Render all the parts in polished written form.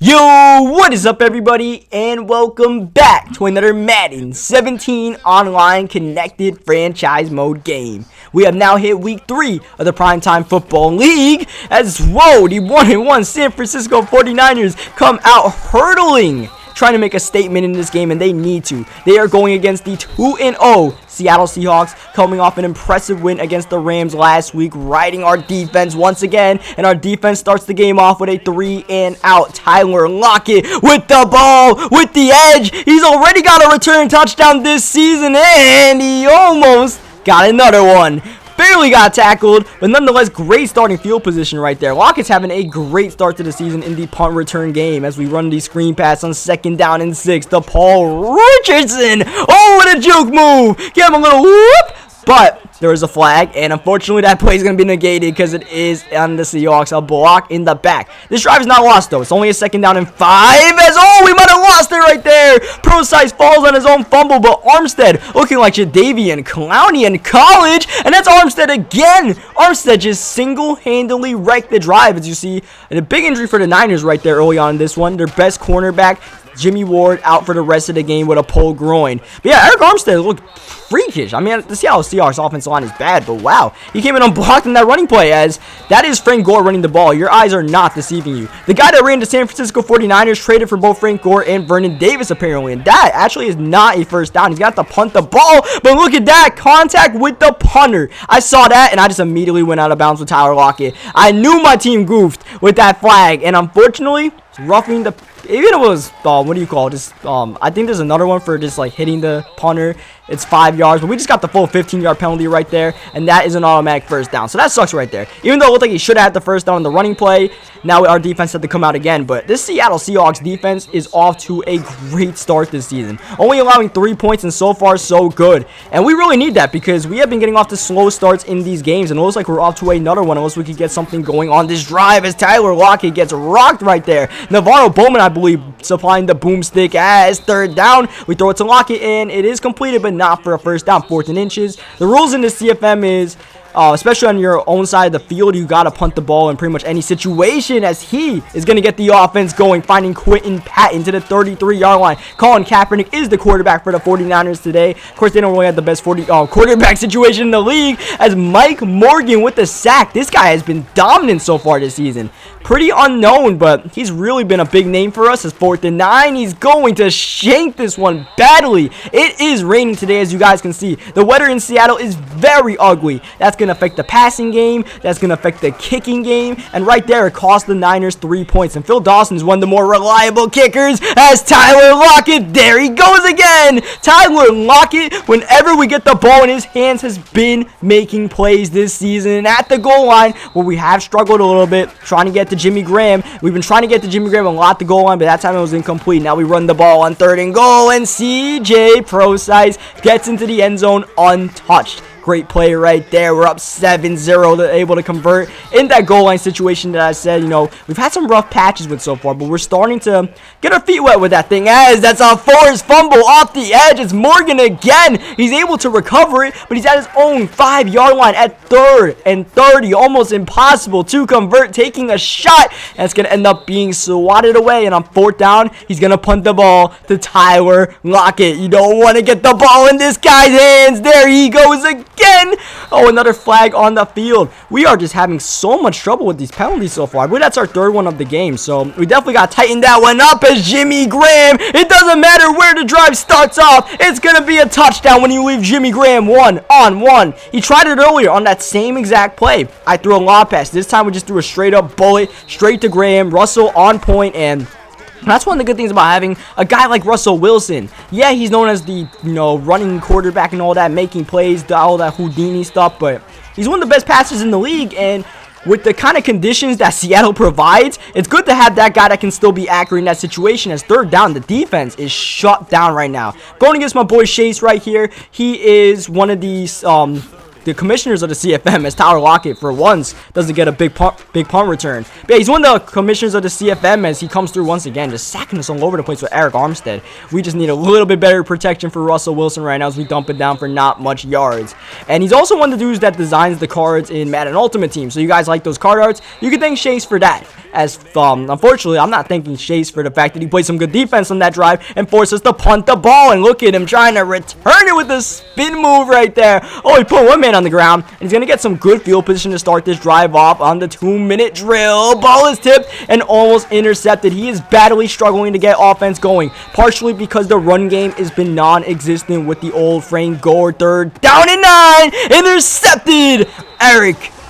Yo, what is up everybody, and welcome back to another Madden 17 online connected franchise mode game. We have now hit week 3 of the Primetime Football League as, the 1-1 San Francisco 49ers come out hurdling, trying to make a statement in this game, and they need to. They are going against the 2-0 Seattle Seahawks, coming off an impressive win against the Rams last week, riding our defense once again, and our defense starts the game off with a 3-and-out. Tyler Lockett with the ball, with the edge. He's already got a return touchdown this season, and he almost got another one. Barely got tackled, but nonetheless, great starting field position right there. Lockett's having a great start to the season in the punt return game as we run the screen pass on 2nd down and 6 to Paul Richardson. Oh, what a juke move. Give him a little whoop. But there is a flag, and unfortunately that play is going to be negated because it is on the Seahawks. A block in the back. This drive is not lost, though. It's only a 2nd down and 5. We might have lost it right there. Pro Size falls on his own fumble, but Armstead looking like Jadeveon Clowney in college, and that's Armstead again. Armstead just single-handedly wrecked the drive, as you see. And a big injury for the Niners right there early on in this one. Their best cornerback, Jimmy Ward, out for the rest of the game with a pulled groin. But yeah, Eric Armstead looked freakish. I mean, the Seattle Seahawks offensive line is bad, but wow, he came in unblocked in that running play, as that is Frank Gore running the ball. Your eyes are not deceiving you. The guy that ran the San Francisco 49ers traded for both Frank Gore and Vernon Davis, apparently, and that actually is not a first down. He's got to punt the ball, but look at that, contact with the punter. I saw that, and I just immediately went out of bounds with Tyler Lockett. I knew my team goofed with that flag, and unfortunately, roughing the, even it was, what do you call it, just, I think there's another one for just, like, hitting the punter. It's 5 yards, but we just got the full 15-yard penalty right there, and that is an automatic first down. So that sucks right there. Even though it looked like he should have had the first down on the running play, now our defense had to come out again. But this Seattle Seahawks defense is off to a great start this season, only allowing 3 points, and so far so good. And we really need that because we have been getting off to slow starts in these games, and it looks like we're off to another one unless we could get something going on this drive as Tyler Lockett gets rocked right there. Navarro Bowman, I believe, supplying the boomstick as 3rd down. We throw it to Lockett, and it is completed, but not for a first down. 4th and inches. The rules in this CFM is, especially on your own side of the field, you got to punt the ball in pretty much any situation, as he is going to get the offense going, finding Quentin Patton to the 33-yard line. Colin Kaepernick is the quarterback for the 49ers today. Of course, they don't really have the best quarterback situation in the league, as Mike Morgan with the sack. This guy has been dominant so far this season. Pretty unknown, but he's really been a big name for us. As 4th and 9, he's going to shank this one badly. It is raining today, as you guys can see. The weather in Seattle is very ugly. That's going to affect the passing game. That's going to affect the kicking game. And right there, it cost the Niners 3 points. And Phil Dawson is one of the more reliable kickers, as Tyler Lockett, there he goes again. Tyler Lockett, whenever we get the ball in his hands, has been making plays this season. At the goal line, where we have struggled a little bit, trying to get to Jimmy Graham. We've been trying to get to Jimmy Graham a lot at the goal line, but that time it was incomplete. Now we run the ball on 3rd and goal, and CJ Pro-Size gets into the end zone untouched. Great play right there. We're up 7-0. They're able to convert in that goal line situation that I said, we've had some rough patches with so far, but we're starting to get our feet wet with that thing, as that's a forced fumble off the edge. It's Morgan again. He's able to recover it, but he's at his own 5-yard line at 3rd and 30. Almost impossible to convert, taking a shot, and it's going to end up being swatted away. And on 4th down, he's going to punt the ball to Tyler Lockett. You don't want to get the ball in this guy's hands. There he goes again. Oh, another flag on the field. We are just having so much trouble with these penalties so far. I believe that's our 3rd one of the game, so we definitely got to tighten that one up. As Jimmy Graham, it doesn't matter where the drive starts off, it's going to be a touchdown when you leave Jimmy Graham 1-on-1. He tried it earlier on that same exact play. I threw a lob pass. This time we just threw a straight up bullet straight to Graham. Russell on point, and that's one of the good things about having a guy like Russell Wilson. Yeah, he's known as the, running quarterback and all that, making plays, all that Houdini stuff, but he's one of the best passers in the league, and with the kind of conditions that Seattle provides, it's good to have that guy that can still be accurate in that situation. As 3rd down, the defense is shut down right now. Going against my boy Chase right here. He is one of these the commissioners of the CFM, as Tyler Lockett for once doesn't get a big punt return. But yeah, he's one of the commissioners of the CFM as he comes through once again, just sacking us all over the place with Eric Armstead. We just need a little bit better protection for Russell Wilson right now as we dump it down for not much yards. And he's also one of the dudes that designs the cards in Madden Ultimate Team. So you guys like those card arts, you can thank Chase for that. As unfortunately, I'm not thanking Chase for the fact that he played some good defense on that drive and forced us to punt the ball. And look at him trying to return it with a spin move right there. Oh, he put one man on the ground, and he's going to get some good field position to start this drive off on the 2-minute drill. Ball is tipped and almost intercepted. He is badly struggling to get offense going, partially because the run game has been non-existent with the old Frank Gore. Third down and 9, intercepted.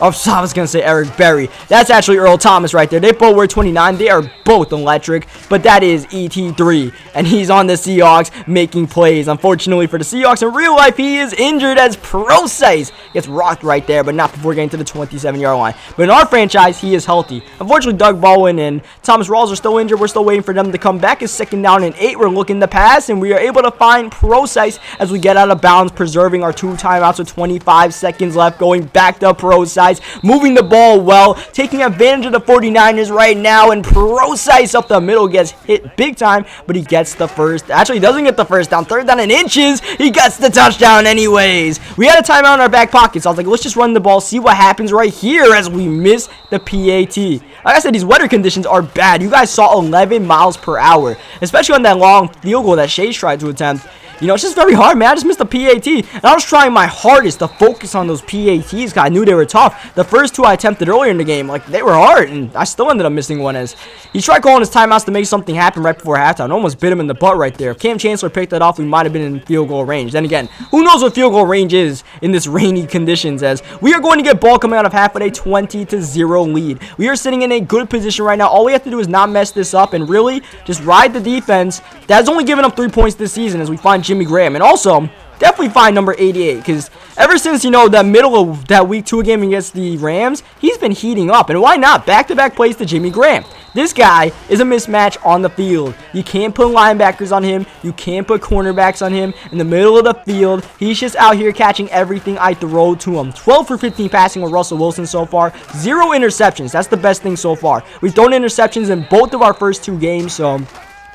I was going to say Eric Berry. That's actually Earl Thomas right there. They both wear 29. They are both electric, but that is ET3, and he's on the Seahawks making plays. Unfortunately for the Seahawks, in real life, he is injured as Procise gets rocked right there, but not before getting to the 27-yard line. But in our franchise, he is healthy. Unfortunately, Doug Baldwin and Thomas Rawls are still injured. We're still waiting for them to come back. It's 2nd down and 8. We're looking to pass, and we are able to find Procise as we get out of bounds, preserving our 2 timeouts with 25 seconds left, going back to Procise. Moving the ball well, taking advantage of the 49ers right now, and Procise up the middle gets hit big time, but he gets the first. Actually, he doesn't get the first down. 3rd down and inches. He gets the touchdown anyways. We had a timeout in our back pocket, so I was like, let's just run the ball, see what happens right here as we miss the PAT. Like I said, these weather conditions are bad. You guys saw 11 miles per hour, especially on that long field goal that Chase tried to attempt. You know, it's just very hard, man. I just missed the PAT. And I was trying my hardest to focus on those PATs because I knew they were tough. The first 2 I attempted earlier in the game, like, they were hard, and I still ended up missing one as he tried calling his timeouts to make something happen right before halftime. Almost bit him in the butt right there. If Cam Chancellor picked that off, we might have been in field goal range. Then again, who knows what field goal range is in this rainy conditions, as we are going to get ball coming out of half with a 20-0 lead. We are sitting in a good position right now. All we have to do is not mess this up and really just ride the defense that's only given up 3 points this season as we find Jimmy Graham. And also, definitely find number 88, because ever since, you know, that middle of that week 2 game against the Rams, he's been heating up. And why not? Back-to-back plays to Jimmy Graham. This guy is a mismatch on the field. You can't put linebackers on him. You can't put cornerbacks on him. In the middle of the field, he's just out here catching everything I throw to him. 12 for 15 passing with Russell Wilson so far. 0 interceptions. That's the best thing so far. We've thrown interceptions in both of our first 2 games, so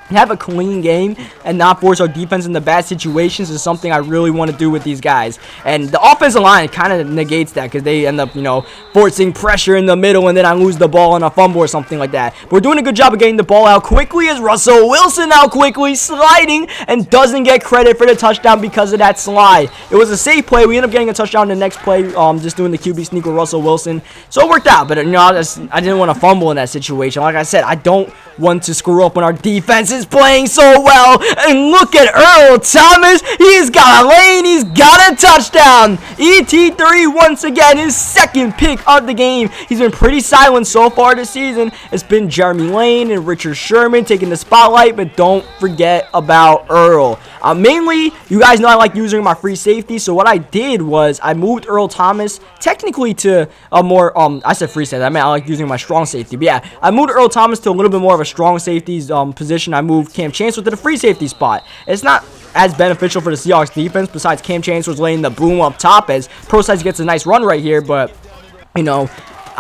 have a clean game and not force our defense into bad situations is something I really want to do with these guys. And the offensive line kind of negates that because they end up, you know, forcing pressure in the middle and then I lose the ball on a fumble or something like that. But we're doing a good job of getting the ball out quickly as Russell Wilson now quickly sliding and doesn't get credit for the touchdown because of that slide. It was a safe play. We end up getting a touchdown the next play, just doing the QB sneak with Russell Wilson. So it worked out, but, you know, I didn't want to fumble in that situation. Like I said, I don't want to screw up when our defense is playing so well. And look at Earl Thomas. He's got a lane. He's got a touchdown. ET3 once again, his 2nd pick of the game. He's been pretty silent so far this season. It's been Jeremy Lane and Richard Sherman taking the spotlight, but don't forget about Earl. Mainly, you guys know I like using my free safety, so what I did was I moved Earl Thomas technically to a more, I said free safety, I mean I like using my strong safety, but yeah, I moved Earl Thomas to a little bit more of a strong safeties position. I moved Cam Chancellor to the free safety spot. It's not as beneficial for the Seahawks defense, besides Cam Chancellor's laying the boom up top as Procise gets a nice run right here, but, you know,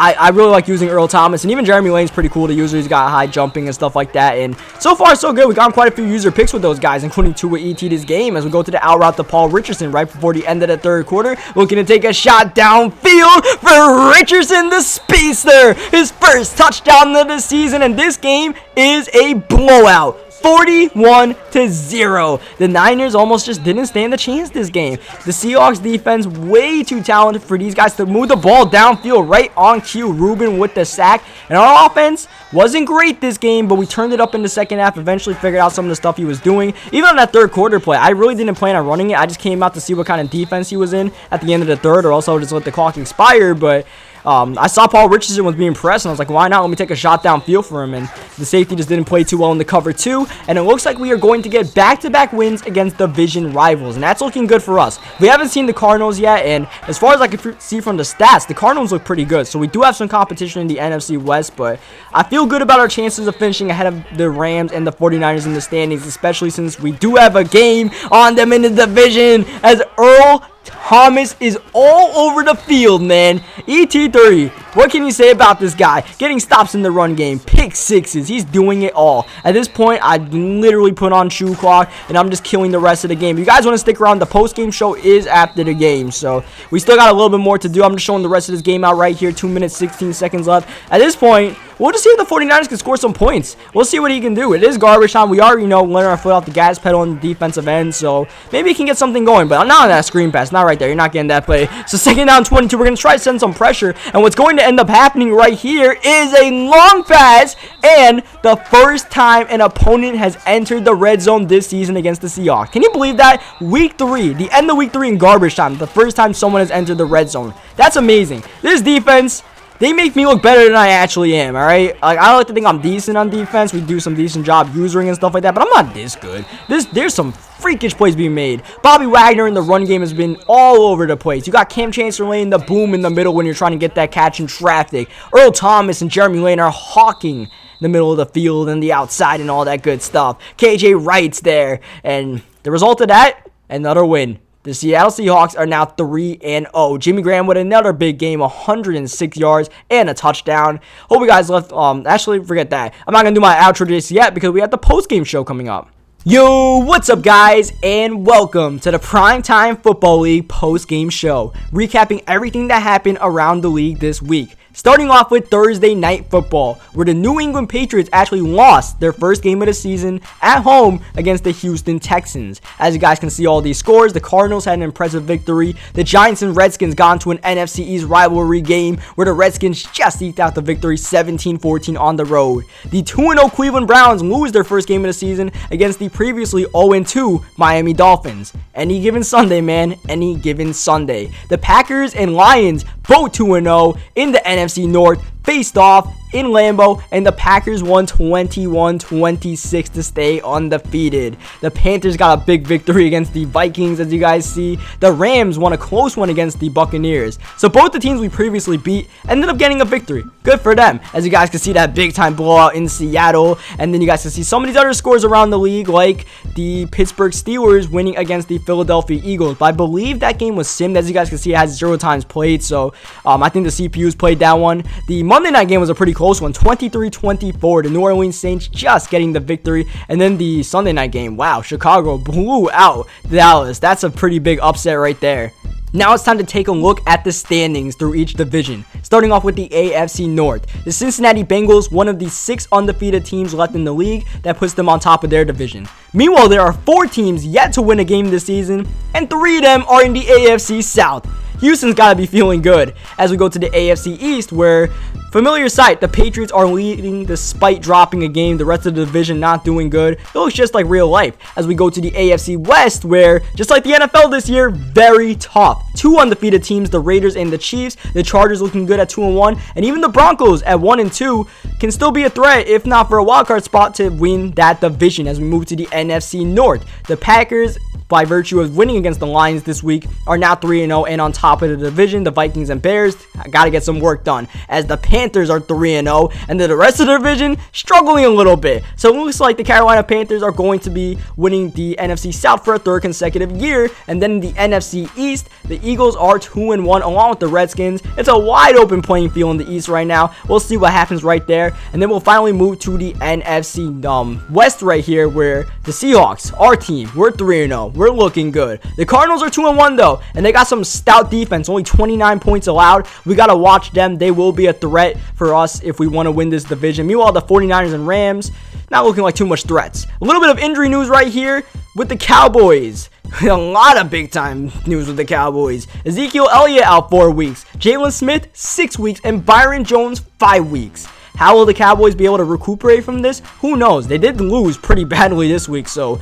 I really like using Earl Thomas, and even Jeremy Lane's pretty cool to use. He's got high jumping and stuff like that, and so far so good. We got quite a few user picks with those guys, including 2 with ET this game as we go to the out route to Paul Richardson right before the end of the 3rd quarter. Looking to take a shot downfield for Richardson, the speedster. His first touchdown of the season, and this game is a blowout. 41-0. The Niners almost just didn't stand a chance this game. The Seahawks defense way too talented for these guys to move the ball downfield right on cue. Rubin with the sack. And our offense wasn't great this game, but we turned it up in the second half. Eventually figured out some of the stuff he was doing. Even on that 3rd quarter play, I really didn't plan on running it. I just came out to see what kind of defense he was in at the end of the 3rd, or else I would just let the clock expire. But I saw Paul Richardson was being pressed, and I was like, why not? Let me take a shot downfield for him. And the safety just didn't play too well in the cover 2. And it looks like we are going to get back-to-back wins against division rivals. And that's looking good for us. We haven't seen the Cardinals yet. And as far as I can see from the stats, the Cardinals look pretty good. So we do have some competition in the NFC West. But I feel good about our chances of finishing ahead of the Rams and the 49ers in the standings, especially since we do have a game on them in the division as Earl Thomas is all over the field, man. ET3, what can you say about this guy? Getting stops in the run game, pick sixes, he's doing it all. At this point, I literally put on shoe clock, and I'm just killing the rest of the game. If you guys want to stick around, the post-game show is after the game, so we still got a little bit more to do. I'm just showing the rest of this game out right here. 2 minutes, 16 seconds left. At this point, we'll just see if the 49ers can score some points. We'll see what he can do. It is garbage time. We already know letting our foot off the gas pedal on the defensive end, so maybe he can get something going, but not on that screen pass. Not right there. You're not getting that play. So second down 22. We're going to try to send some pressure, and what's going to end up happening right here is a long pass, and the first time an opponent has entered the red zone this season against the Seahawks. Can you believe that? Week 3, the end of week 3 in garbage time, the first time someone has entered the red zone. That's amazing. This defense, they make me look better than I actually am, alright? Like, I like to think I'm decent on defense. We do some decent job usering and stuff like that, but I'm not this good. There's some freakish plays being made. Bobby Wagner in the run game has been all over the place. You got Cam Chancellor laying the boom in the middle when you're trying to get that catch in traffic. Earl Thomas and Jeremy Lane are hawking the middle of the field and the outside and all that good stuff. KJ Wright's there, and the result of that, another win. The Seattle Seahawks are now 3-0. Jimmy Graham with another big game, 106 yards and a touchdown. Hope you guys left. Actually, forget that. I'm not going to do my outro just yet because we have the post-game show coming up. Yo, what's up, guys, and welcome to the Primetime Football League post-game show, recapping everything that happened around the league this week. Starting off with Thursday Night Football, where the New England Patriots actually lost their first game of the season at home against the Houston Texans. As you guys can see all these scores, the Cardinals had an impressive victory. The Giants and Redskins got into an NFC East rivalry game where the Redskins just eked out the victory 17-14 on the road. The 2-0 Cleveland Browns lose their first game of the season against the previously 0-2 Miami Dolphins. Any given Sunday, man. Any given Sunday. The Packers and Lions both 2-0 in the NFC North faced off in Lambeau, and the Packers won 21-26 to stay undefeated. The Panthers got a big victory against the Vikings, as you guys see. The Rams won a close one against the Buccaneers. So both the teams we previously beat ended up getting a victory. Good for them. As you guys can see, that big time blowout in Seattle, and then you guys can see some of these other scores around the league, like the Pittsburgh Steelers winning against the Philadelphia Eagles. But I believe that game was simmed. As you guys can see, it has 0 times played, so I think the CPUs played that one. The Monday night game was a pretty close one, 23-24. The New Orleans Saints just getting the victory. And then the Sunday night game, wow, Chicago blew out Dallas. That's a pretty big upset right there. Now it's time to take a look at the standings through each division. Starting off with the AFC North. The Cincinnati Bengals, one of the 6 undefeated teams left in the league, that puts them on top of their division. Meanwhile, there are 4 teams yet to win a game this season, and 3 of them are in the AFC South. Houston's got to be feeling good as we go to the AFC East, where, familiar sight, the Patriots are leading despite dropping a game. The rest of the division not doing good. It looks just like real life. As we go to the AFC West, where, just like the NFL this year, very tough. 2 undefeated teams, the Raiders and the Chiefs. The Chargers looking good at 2-1, and even the Broncos at 1-2 can still be a threat, if not for a wildcard spot, to win that division. As we move to the NFC North, the Packers, by virtue of winning against the Lions this week, are now 3-0 and on top of the division. The Vikings and Bears got to get some work done, as the Panthers are 3-0, and then the rest of the division struggling a little bit. So it looks like the Carolina Panthers are going to be winning the NFC South for a 3rd consecutive year. And then in the NFC East, the Eagles are 2-1 along with the Redskins. It's a wide open playing field in the East right now. We'll see what happens right there. And then we'll finally move to the NFC West right here, where the Seahawks, our team, we're 3-0. We're looking good. The Cardinals are 2-1 though, and they got some stout defense, only 29 points allowed. We got to watch them. They will be a threat for us if we want to win this division. Meanwhile, the 49ers and Rams, not looking like too much threats. A little bit of injury news right here with the Cowboys. A lot of big time news with the Cowboys. Ezekiel Elliott out 4 weeks, Jalen Smith 6 weeks, and Byron Jones 5 weeks. How will the Cowboys be able to recuperate from this? Who knows? They did lose pretty badly this week, so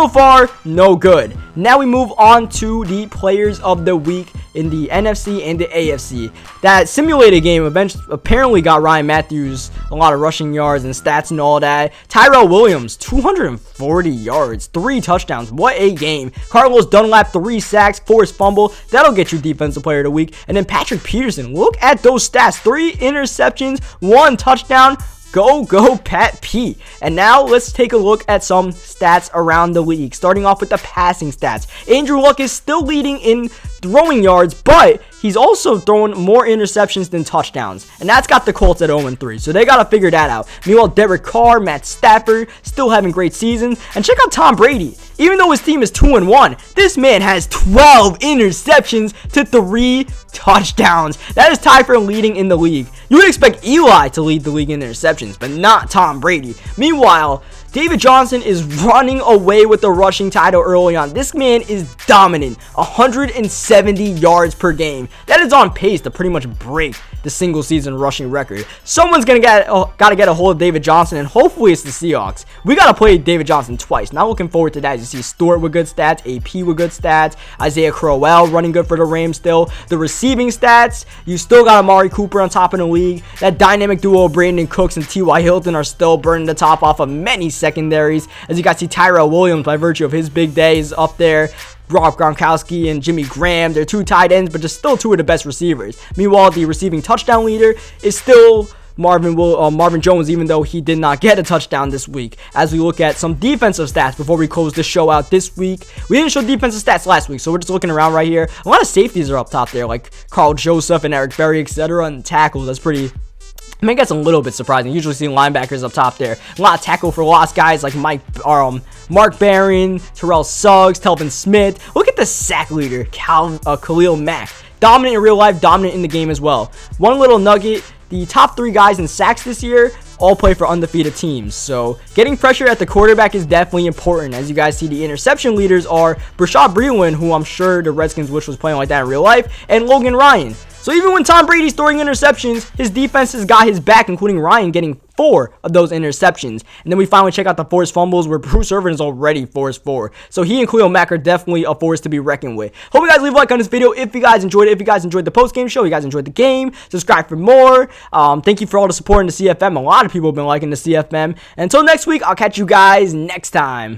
far, no good. Now we move on to the players of the week in the NFC and the AFC. That simulated game apparently got Ryan Matthews a lot of rushing yards and stats and all that. Tyrell Williams, 240 yards, 3 touchdowns. What a game. Carlos Dunlap, 3 sacks, forced fumble. That'll get you defensive player of the week. And then Patrick Peterson, look at those stats. 3 interceptions, 1 touchdown, Go, Pat P. And now let's take a look at some stats around the league. Starting off with the passing stats. Andrew Luck is still leading in throwing yards, but he's also throwing more interceptions than touchdowns. And that's got the Colts at 0-3. So they got to figure that out. Meanwhile, Derek Carr, Matt Stafford, still having great seasons. And check out Tom Brady. Even though his team is 2-1, this man has 12 interceptions to 3 touchdowns. That is tied for leading in the league. You would expect Eli to lead the league in interceptions, but not Tom Brady. Meanwhile, David Johnson is running away with the rushing title early on. This man is dominant. 170 yards per game. That is on pace to pretty much break the single season rushing record. Someone's gotta get a hold of David Johnson, and hopefully it's the Seahawks. We gotta play David Johnson twice. Not looking forward to that. As you see Stewart with good stats, AP with good stats, Isaiah Crowell running good for the Rams still. The receiving stats, you still got Amari Cooper on top of the league. That dynamic duo of Brandon Cooks and T.Y. Hilton are still burning the top off of many secondaries. As you guys see, Tyrell Williams, by virtue of his big day, is up there. Rob Gronkowski and Jimmy Graham, they're 2 tight ends, but just still 2 of the best receivers. Meanwhile, the receiving touchdown leader is still Marvin Jones, even though he did not get a touchdown this week. As we look at some defensive stats before we close the show out this week. We didn't show defensive stats last week, so we're just looking around right here. A lot of safeties are up top there, like Carl Joseph and Eric Berry, etc. And tackles, that's pretty... I mean, that's a little bit surprising. Usually see linebackers up top there. A lot of tackle for loss guys like Mark Barron, Terrell Suggs, Telvin Smith. Look at the sack leader, Khalil Mack. Dominant in real life, dominant in the game as well. One little nugget, the top 3 guys in sacks this year all play for undefeated teams. So getting pressure at the quarterback is definitely important. As you guys see, the interception leaders are Brashad Breeland, who I'm sure the Redskins wish was playing like that in real life, and Logan Ryan. So even when Tom Brady's throwing interceptions, his defense has got his back, including Ryan getting 4 of those interceptions. And then we finally check out the forced fumbles, where Bruce Irvin is already forced 4. So he and Khalil Mack are definitely a force to be reckoned with. Hope you guys leave a like on this video if you guys enjoyed it. If you guys enjoyed the post-game show, you guys enjoyed the game, subscribe for more. Thank you for all the support in the CFM. A lot of people have been liking the CFM. And until next week, I'll catch you guys next time.